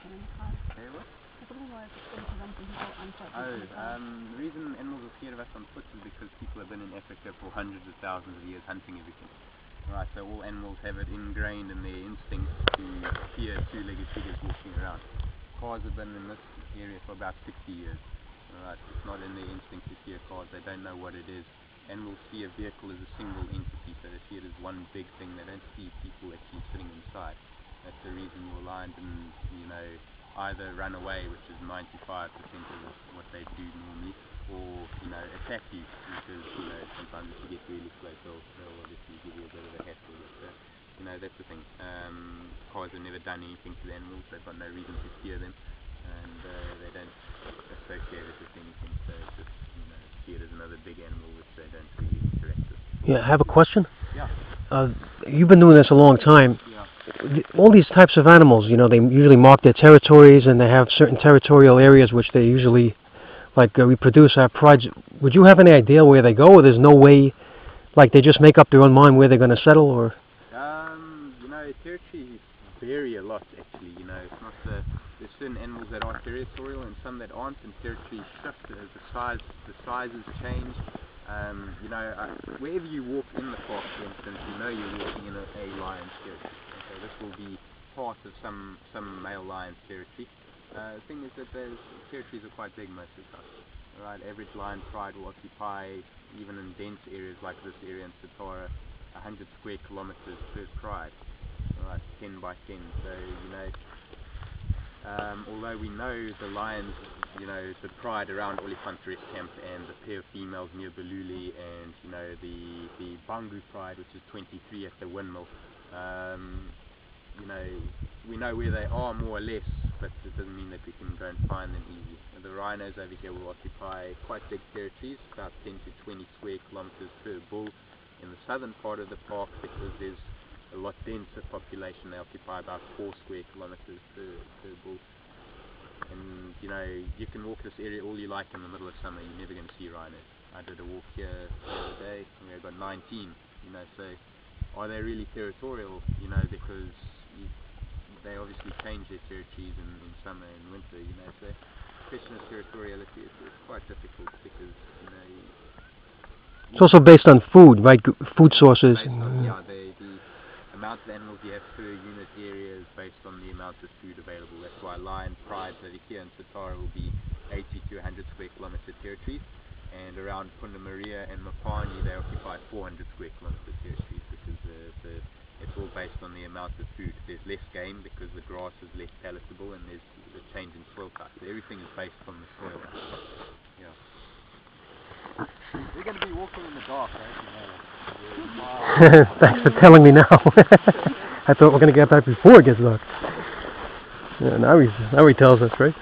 Hey, what? The reason animals are scared of us on foot is because people have been in Africa for hundreds of thousands of years hunting everything. Right, so all animals have it ingrained in their instinct to fear two-legged figures walking around. Cars have been in this area for about 60 years. Right, it's not in their instinct to fear cars, they don't know what it is. Animals see a vehicle as a single entity, so they see it as one big thing, they don't see people actually sitting inside. That's the reason your lion didn't, either run away, which is 95% of what they do normally, or, attack you, because, sometimes if you get really close, they'll obviously give you a bit of a hassle. But, that's the thing. Cars have never done anything to the animals, they've got no reason to fear them, and they don't associate it with anything, so it's just, see it as another big animal which they don't really interact with. Yeah, I have a question. Yeah. You've been doing this a long time. Yeah. All these types of animals, they usually mark their territories, and they have certain territorial areas which they usually, reproduce, have prides. Would you have any idea where they go, or there's no way, they just make up their own mind where they're going to settle, or? Territories vary a lot, actually. It's not there's certain animals that are territorial and some that aren't, and territories shift as the sizes change. Wherever you walk in the park, for instance, you're walking in a lion's territory. Okay, this will be part of some male lion's territory. The thing is that those territories are quite big most of the time. Right, average lion pride will occupy, even in dense areas like this area in Satara, 100 square kilometers per pride. Right, 10 by 10. So although we know the lions, the pride around Olifant Rest Camp and the pair of females near Baluli, and the Bangu pride, which is 23 at the windmill, we know where they are more or less, but it doesn't mean that we can go and find them easy. The rhinos over here will occupy quite big territories, about 10 to 20 square kilometers per bull. In the southern part of the park, because there's a lot denser population, they occupy about 4 square kilometers per bull. And you can walk this area all you like in the middle of summer, you're never going to see rhinos. I did a walk here the other day, and we got 19, so are they really territorial? Because they obviously change their territories in summer and winter, so the question of territoriality is quite difficult, because it's also based on food, right? Food sources. The amount of animals you have per unit area is based on the amount of food available. That's why lion prides over here in Satara will be 80 to 100 square kilometer territories, and around Punda Maria and Mapani they occupy 400 square kilometer territories, because it's all based on the amount of food. There's less game because the grass is less palatable, and there's a change in soil type. So everything is based on the soil. Yeah. We're going to be walking in the dark, right? Thanks for telling me now. I thought we're going to get back before it gets dark. Yeah, now he tells us, right?